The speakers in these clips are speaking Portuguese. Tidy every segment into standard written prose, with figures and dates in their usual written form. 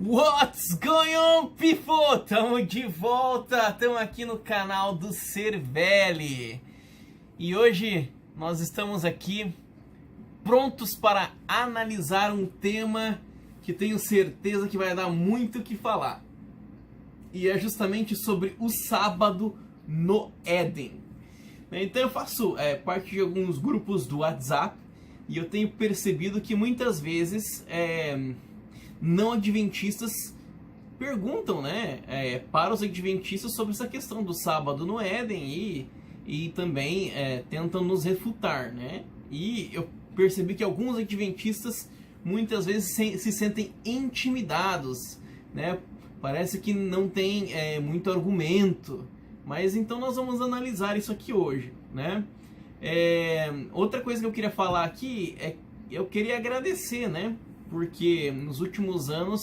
What's going on, people? Tamo de volta, estamos aqui no canal do Cervelli. E hoje nós estamos aqui prontos para analisar um tema que tenho certeza que vai dar muito o que falar. E é justamente sobre o sábado no Éden. Então eu faço parte de alguns grupos do WhatsApp e eu tenho percebido que muitas vezes não adventistas perguntam, para os adventistas sobre essa questão do sábado no Éden e também tentam nos refutar, E eu percebi que alguns adventistas muitas vezes se sentem intimidados, Parece que não tem muito argumento, mas então nós vamos analisar isso aqui hoje, Outra coisa que eu queria falar aqui eu queria agradecer, Porque nos últimos anos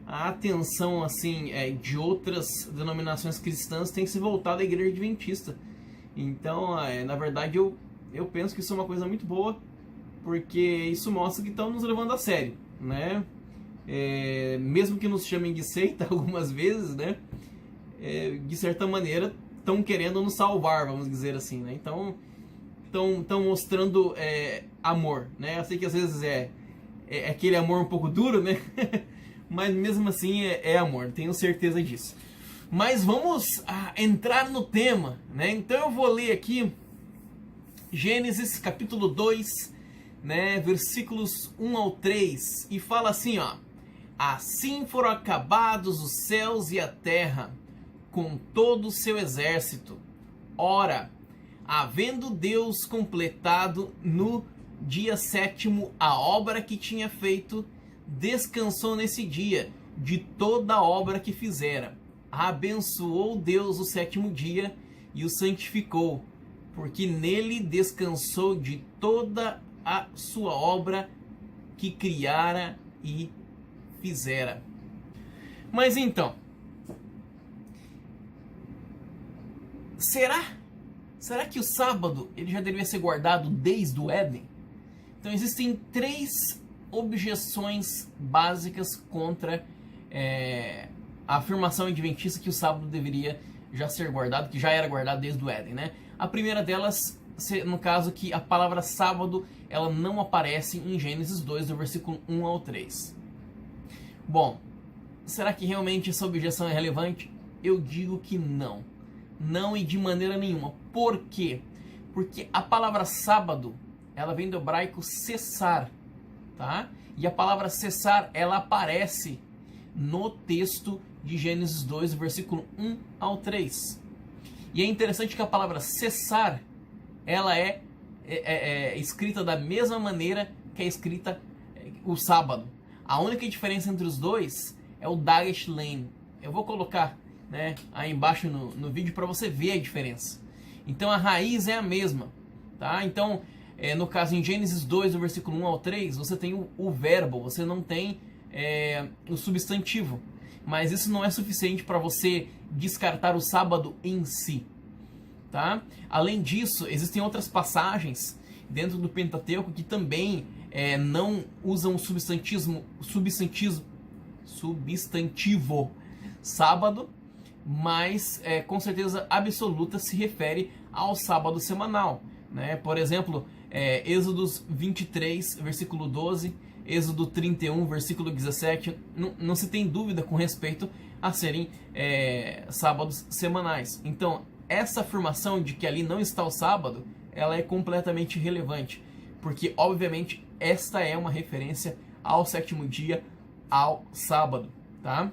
a atenção de outras denominações cristãs tem se voltado à igreja adventista. Então, na verdade, eu penso que isso é uma coisa muito boa, porque isso mostra que estão nos levando a sério, mesmo que nos chamem de seita algumas vezes, de certa maneira estão querendo nos salvar, vamos dizer assim, Então, estão mostrando amor, Eu sei que às vezes é aquele amor um pouco duro, Mas mesmo assim é amor, tenho certeza disso. Mas vamos entrar no tema, Então eu vou ler aqui Gênesis capítulo 2, versículos 1 ao 3, e fala assim, ó: assim foram acabados os céus e a terra, com todo o seu exército. Ora, havendo Deus completado no dia sétimo a obra que tinha feito, descansou nesse dia de toda a obra que fizera. Abençoou Deus o sétimo dia e o santificou, porque nele descansou de toda a sua obra que criara e fizera. Mas então, será que o sábado ele já deveria ser guardado desde o Éden? Então existem três objeções básicas contra a afirmação adventista que o sábado deveria já ser guardado, que já era guardado desde o Éden, A primeira delas, no caso, que a palavra sábado ela não aparece em Gênesis 2, do versículo 1 ao 3. Bom, será que realmente essa objeção é relevante? Eu digo que não. Não, e de maneira nenhuma. Por quê? Porque a palavra sábado ela vem do hebraico cessar, tá? E a palavra cessar, ela aparece no texto de Gênesis 2, versículo 1 ao 3. E é interessante que a palavra cessar, ela é escrita da mesma maneira que é escrita o sábado. A única diferença entre os dois é o dagesh len. Eu vou colocar aí embaixo no vídeo para você ver a diferença. Então a raiz é a mesma, tá? Então, no caso em Gênesis 2, do versículo 1 ao 3, você tem o verbo, você não tem o substantivo. Mas isso não é suficiente para você descartar o sábado em si, tá? Além disso, existem outras passagens dentro do Pentateuco que também não usam o substantivo sábado, mas com certeza absoluta se refere ao sábado semanal, Por exemplo, Êxodos 23, versículo 12, Êxodo 31, versículo 17, não se tem dúvida com respeito a serem sábados semanais. Então, essa afirmação de que ali não está o sábado, ela é completamente irrelevante, porque, obviamente, esta é uma referência ao sétimo dia, ao sábado, tá?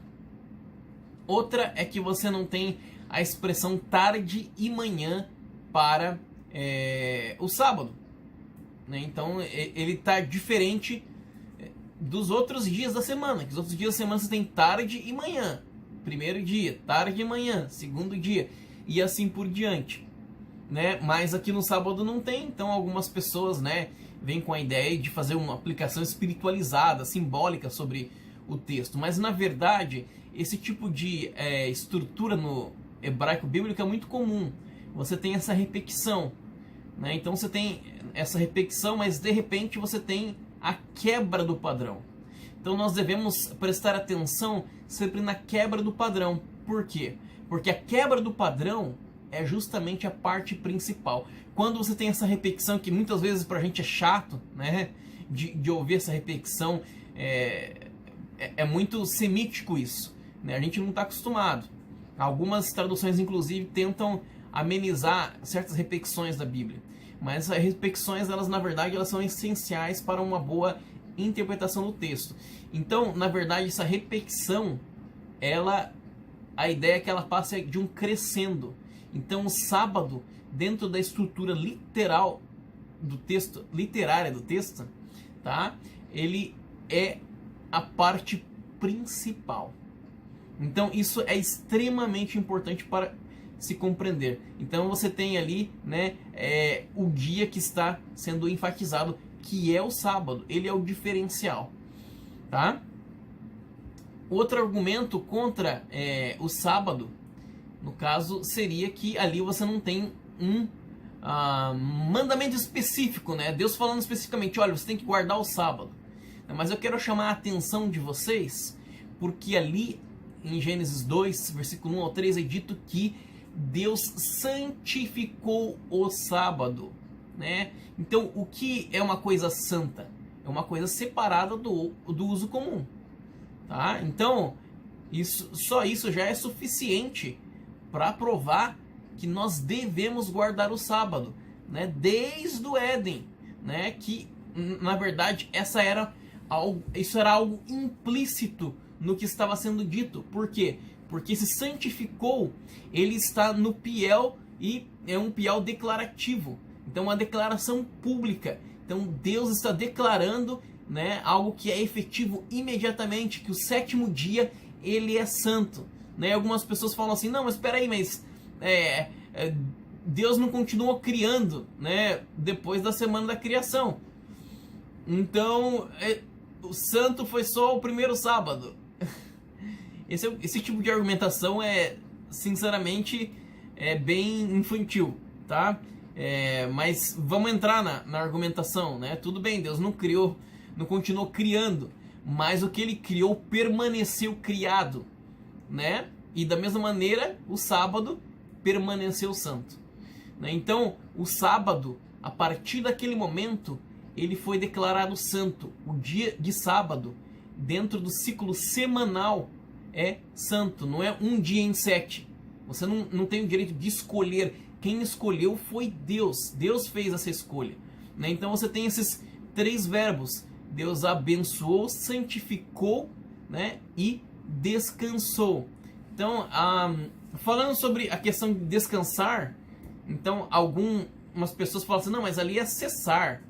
Outra é que você não tem a expressão tarde e manhã para o sábado, Então, ele está diferente dos outros dias da semana, que os outros dias da semana você tem tarde e manhã. Primeiro dia, tarde e manhã, segundo dia, e assim por diante, Mas aqui no sábado não tem, então algumas pessoas, vêm com a ideia de fazer uma aplicação espiritualizada, simbólica sobre o texto. Mas na verdade, esse tipo de estrutura hebraico bíblico é muito comum. Você tem essa repetição, né? Então você tem essa repetição, mas de repente você tem a quebra do padrão. Então nós devemos prestar atenção sempre na quebra do padrão. Por quê? Porque a quebra do padrão é justamente a parte principal. Quando você tem essa repetição, que muitas vezes pra gente é chato, né? De ouvir essa repetição, é muito semítico isso, né? A gente não está acostumado. Algumas traduções, inclusive, tentam amenizar certas repetições da Bíblia. Mas as repetições, elas na verdade, elas são essenciais para uma boa interpretação do texto. Então, na verdade, essa repetição, a ideia é que ela passe de um crescendo. Então, o sábado, dentro da estrutura literal do texto, literária do texto, tá? Ele é a parte principal. Então, isso é extremamente importante para se compreender. Então, você tem ali, né, o dia que está sendo enfatizado, que é o sábado. Ele é o diferencial, tá? Outro argumento contra o sábado, no caso, seria que ali você não tem um mandamento específico, né? Deus falando especificamente, olha, você tem que guardar o sábado. Mas eu quero chamar a atenção de vocês, porque ali em Gênesis 2, versículo 1 ao 3, é dito que Deus santificou o sábado, né? Então, o que é uma coisa santa? É uma coisa separada do uso comum, tá? Então, só isso já é suficiente para provar que nós devemos guardar o sábado, né? Desde o Éden, né? Que, na verdade, isso era algo implícito no que estava sendo dito. Por quê? Porque se santificou, ele está no piel e é um piel declarativo. Então, uma declaração pública. Então, Deus está declarando, né, algo que é efetivo imediatamente, que o sétimo dia ele é santo. Né? Algumas pessoas falam assim, não, mas espera aí, mas Deus não continuou criando, né, depois da semana da criação. Então, o santo foi só o primeiro sábado. Esse tipo de argumentação sinceramente, bem infantil, tá? Mas vamos entrar na argumentação, né? Tudo bem, Deus não criou, não continuou criando, mas o que ele criou permaneceu criado, né? E da mesma maneira, o sábado permaneceu santo, né? Então, o sábado, a partir daquele momento, ele foi declarado santo. O dia de sábado, dentro do ciclo semanal, é santo, não é um dia em 7. Você não tem o direito de escolher. Quem escolheu foi Deus. Deus fez essa escolha, né? Então você tem esses 3 verbos. Deus abençoou, santificou, né? E descansou. Então, falando sobre a questão de descansar, então algumas pessoas falam assim, não, mas ali é cessar,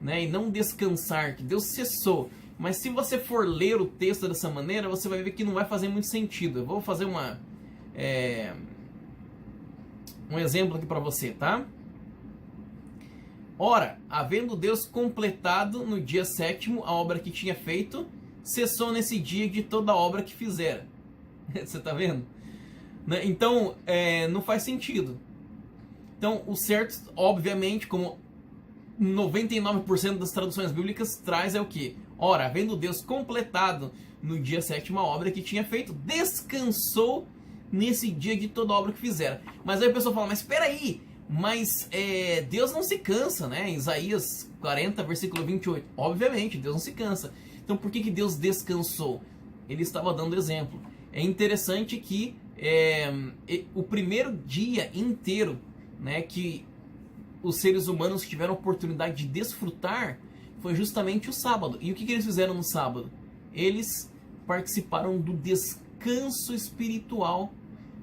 né? E não descansar, que Deus cessou. Mas se você for ler o texto dessa maneira, você vai ver que não vai fazer muito sentido. Eu vou fazer um exemplo aqui para você, tá? Ora, havendo Deus completado no dia 7º a obra que tinha feito, cessou nesse dia de toda a obra que fizera. Você tá vendo? Né? Então, não faz sentido. Então, o certo, obviamente, como 99% das traduções bíblicas traz é o quê? Ora, havendo Deus completado no dia 7º a obra que tinha feito, descansou nesse dia de toda a obra que fizera. Mas aí a pessoa fala, mas espera aí, Deus não se cansa, né? Isaías 40, versículo 28. Obviamente, Deus não se cansa. Então por que Deus descansou? Ele estava dando exemplo. É interessante que o primeiro dia inteiro, né, que os seres humanos tiveram a oportunidade de desfrutar foi justamente o sábado. E o que eles fizeram no sábado? Eles participaram do descanso espiritual,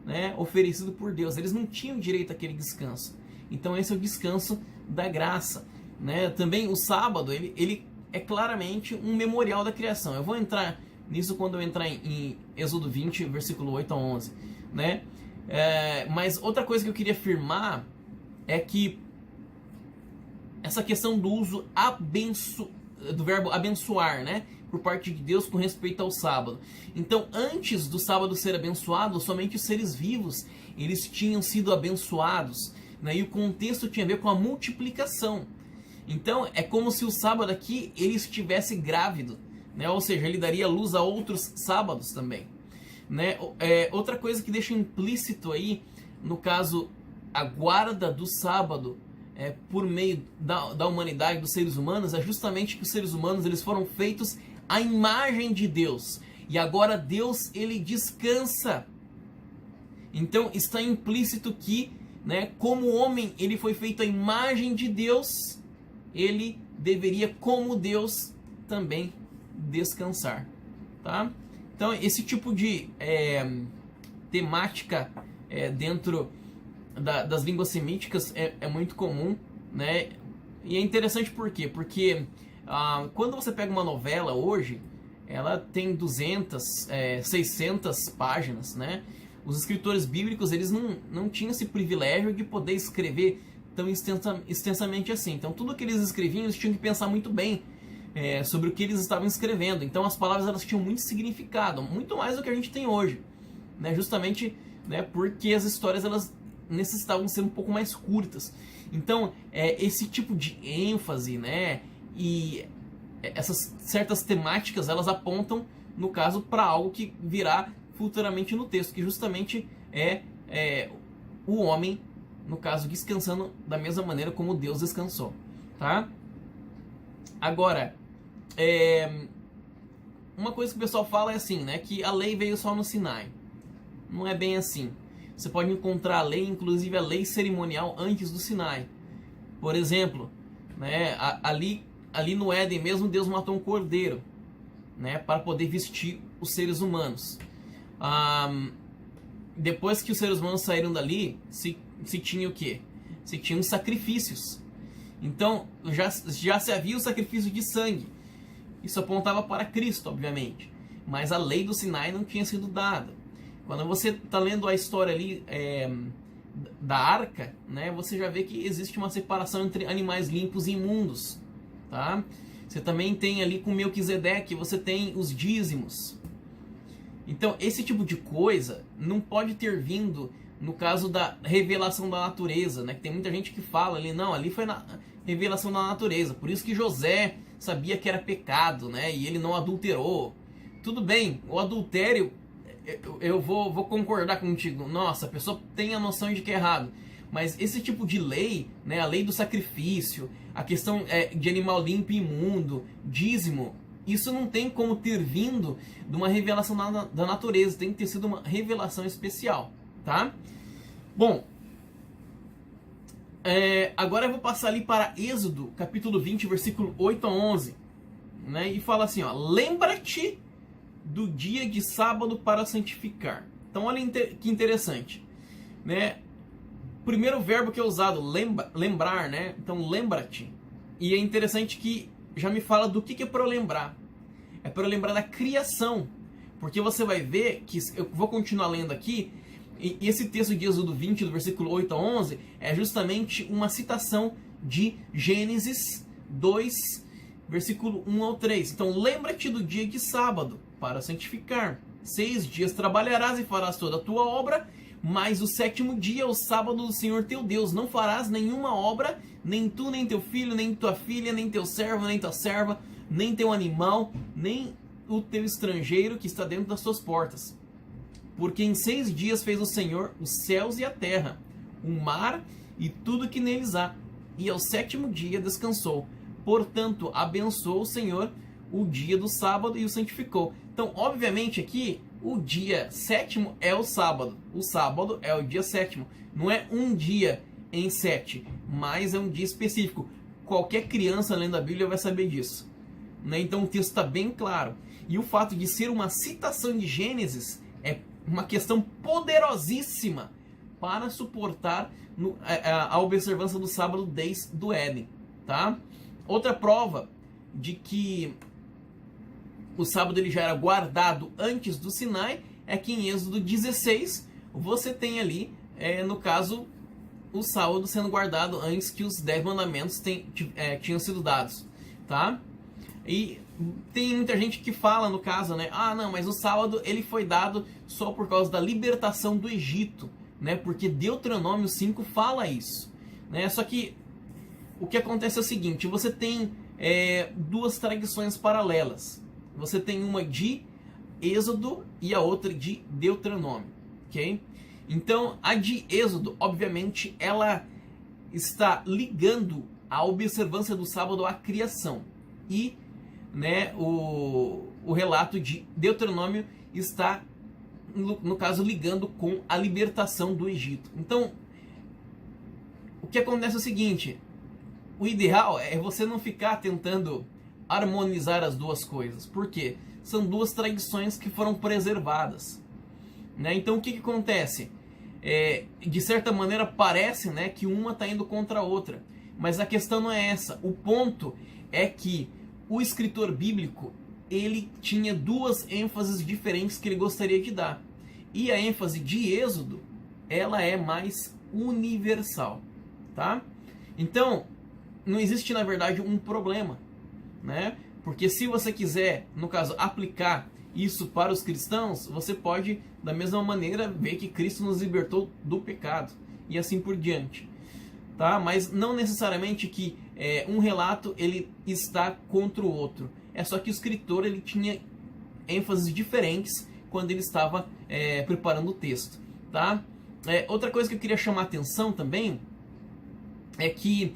né, oferecido por Deus. Eles não tinham direito àquele descanso. Então esse é o descanso da graça, né? Também o sábado, ele é claramente um memorial da criação. Eu vou entrar nisso quando eu entrar em Êxodo 20, versículo 8 a 11, né? Mas outra coisa que eu queria afirmar é que essa questão do uso do verbo abençoar, né? por parte de Deus com respeito ao sábado. Então, antes do sábado ser abençoado, somente os seres vivos eles tinham sido abençoados, né? E o contexto tinha a ver com a multiplicação. Então, é como se o sábado aqui ele estivesse grávido, né? Ou seja, ele daria luz a outros sábados também, né? Outra coisa que deixa implícito aí, no caso, a guarda do sábado por meio da humanidade, dos seres humanos, é justamente que os seres humanos eles foram feitos à imagem de Deus. E agora Deus ele descansa. Então está implícito que, né, como o homem ele foi feito à imagem de Deus, ele deveria, como Deus, também descansar. Tá? Então esse tipo de temática dentro das línguas semíticas é muito comum, né? E é interessante por quê? Porque quando você pega uma novela hoje, ela tem 200, 600 páginas, né? Os escritores bíblicos, eles não tinham esse privilégio de poder escrever tão extensamente assim. Então tudo que eles escreviam, eles tinham que pensar muito bem sobre o que eles estavam escrevendo. Então as palavras elas tinham muito significado, muito mais do que a gente tem hoje, né? Justamente, né, porque as histórias elas necessitavam ser um pouco mais curtas. Então, esse tipo de ênfase, né, e essas certas temáticas, elas apontam, no caso, para algo que virá futuramente no texto, que justamente é o homem, no caso, descansando da mesma maneira como Deus descansou, tá? Agora, uma coisa que o pessoal fala é assim, né, que a lei veio só no Sinai. Não é bem assim. Você pode encontrar a lei, inclusive a lei cerimonial, antes do Sinai. Por exemplo, né, ali no Éden mesmo, Deus matou um cordeiro, né, para poder vestir os seres humanos. Depois que os seres humanos saíram dali, se tinha o quê? Se tinham sacrifícios. Então, já se havia o sacrifício de sangue. Isso apontava para Cristo, obviamente. Mas a lei do Sinai não tinha sido dada. Quando você está lendo a história ali da arca, né, você já vê que existe uma separação entre animais limpos e imundos. Tá? Você também tem ali com Melquisedeque, você tem os dízimos. Então, esse tipo de coisa não pode ter vindo no caso da revelação da natureza, né? Que tem muita gente que fala ali, não, ali foi na revelação da natureza. Por isso que José sabia que era pecado, né? E ele não adulterou. Tudo bem, o adultério, eu vou concordar contigo. Nossa, a pessoa tem a noção de que é errado. Mas esse tipo de lei, né? A lei do sacrifício, a questão de animal limpo e imundo, dízimo, isso não tem como ter vindo de uma revelação da natureza. Tem que ter sido uma revelação especial, tá? Bom, agora eu vou passar ali para Êxodo, capítulo 20, versículo 8 a 11. Né? E fala assim, ó, lembra-te do dia de sábado para santificar. Então olha que interessante, né? Primeiro verbo que é usado, lembrar, né? Então lembra-te. E é interessante que já me fala do que é para eu lembrar. É para eu lembrar da criação. Porque você vai ver que, eu vou continuar lendo aqui, e esse texto de Êxodo 20, do versículo 8 a 11, é justamente uma citação de Gênesis 2, versículo 1 ao 3. Então, lembra-te do dia de sábado, para santificar. 6 dias trabalharás e farás toda a tua obra, mas o 7º dia é o sábado do Senhor teu Deus. Não farás nenhuma obra, nem tu, nem teu filho, nem tua filha, nem teu servo, nem tua serva, nem teu animal, nem o teu estrangeiro que está dentro das tuas portas. Porque em 6 dias fez o Senhor os céus e a terra, o mar e tudo que neles há, e ao 7º dia descansou. Portanto, abençoou o Senhor o dia do sábado e o santificou. Então, obviamente aqui, o dia 7º é o sábado. O sábado é o dia 7º. Não é um dia em 7, mas é um dia específico. Qualquer criança lendo a Bíblia vai saber disso, né? Então o texto está bem claro. E o fato de ser uma citação de Gênesis é uma questão poderosíssima para suportar a observância do sábado desde o Éden, tá? Outra prova de que o sábado ele já era guardado antes do Sinai é que em Êxodo 16 você tem ali, no caso, o sábado sendo guardado antes que os 10 mandamentos tinham sido dados, tá? E tem muita gente que fala, no caso, né? Ah, não, mas o sábado ele foi dado só por causa da libertação do Egito, né? Porque Deuteronômio 5 fala isso, né? Só que o que acontece é o seguinte, você tem duas tradições paralelas. Você tem uma de Êxodo e a outra de Deuteronômio, ok? Então, a de Êxodo, obviamente, ela está ligando a observância do sábado à criação. E, né, o relato de Deuteronômio está, no caso, ligando com a libertação do Egito. Então, o que acontece é o seguinte, o ideal é você não ficar tentando harmonizar as duas coisas. Por quê? São duas tradições que foram preservadas, né? Então, o que acontece? De certa maneira, parece, né, que uma está indo contra a outra. Mas a questão não é essa. O ponto é que o escritor bíblico, ele tinha duas ênfases diferentes que ele gostaria de dar. E a ênfase de Êxodo, ela é mais universal, tá? Então, não existe, na verdade, um problema, né? Porque se você quiser, no caso, aplicar isso para os cristãos, você pode, da mesma maneira, ver que Cristo nos libertou do pecado e assim por diante, tá? Mas não necessariamente que um relato ele está contra o outro. É só que o escritor ele tinha ênfases diferentes quando ele estava preparando o texto, tá? Outra coisa que eu queria chamar a atenção também é que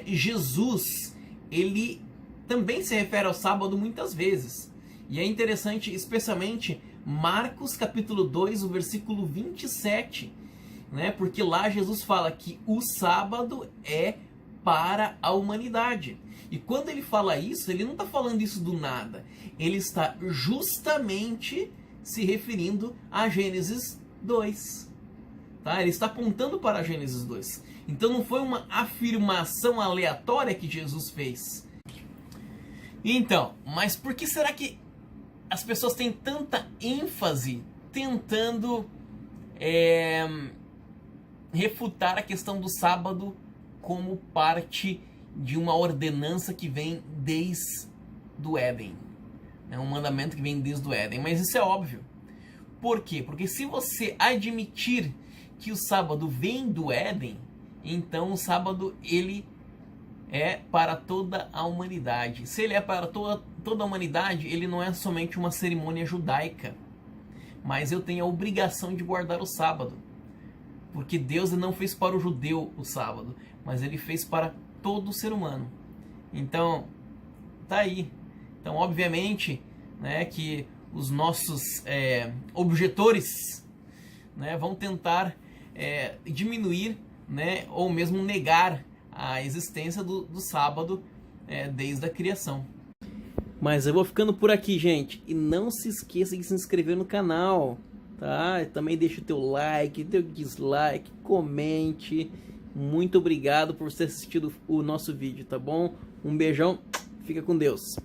Jesus, ele também se refere ao sábado muitas vezes. E é interessante, especialmente Marcos capítulo 2, o versículo 27, né? Porque lá Jesus fala que o sábado é para a humanidade. E quando ele fala isso, ele não está falando isso do nada. Ele está justamente se referindo a Gênesis 2. Tá? Ele está apontando para Gênesis 2. Então não foi uma afirmação aleatória que Jesus fez. Então, mas por que será que as pessoas têm tanta ênfase tentando refutar a questão do sábado como parte de uma ordenança que vem desde o Éden? É um mandamento que vem desde o Éden. Mas isso é óbvio. Por quê? Porque se você admitir que o sábado vem do Éden, então o sábado ele é para toda a humanidade. Se ele é para toda a humanidade, ele não é somente uma cerimônia judaica. Mas eu tenho a obrigação de guardar o sábado. Porque Deus não fez para o judeu o sábado, mas ele fez para todo ser humano. Então, tá aí. Então, obviamente, né, que os nossos objetores, né, vão tentar diminuir, né, ou mesmo negar a existência do sábado desde a criação. Mas eu vou ficando por aqui, gente. E não se esqueça de se inscrever no canal, tá? Também deixa o teu like, teu dislike, comente. Muito obrigado por ter assistido o nosso vídeo, tá bom? Um beijão, fica com Deus.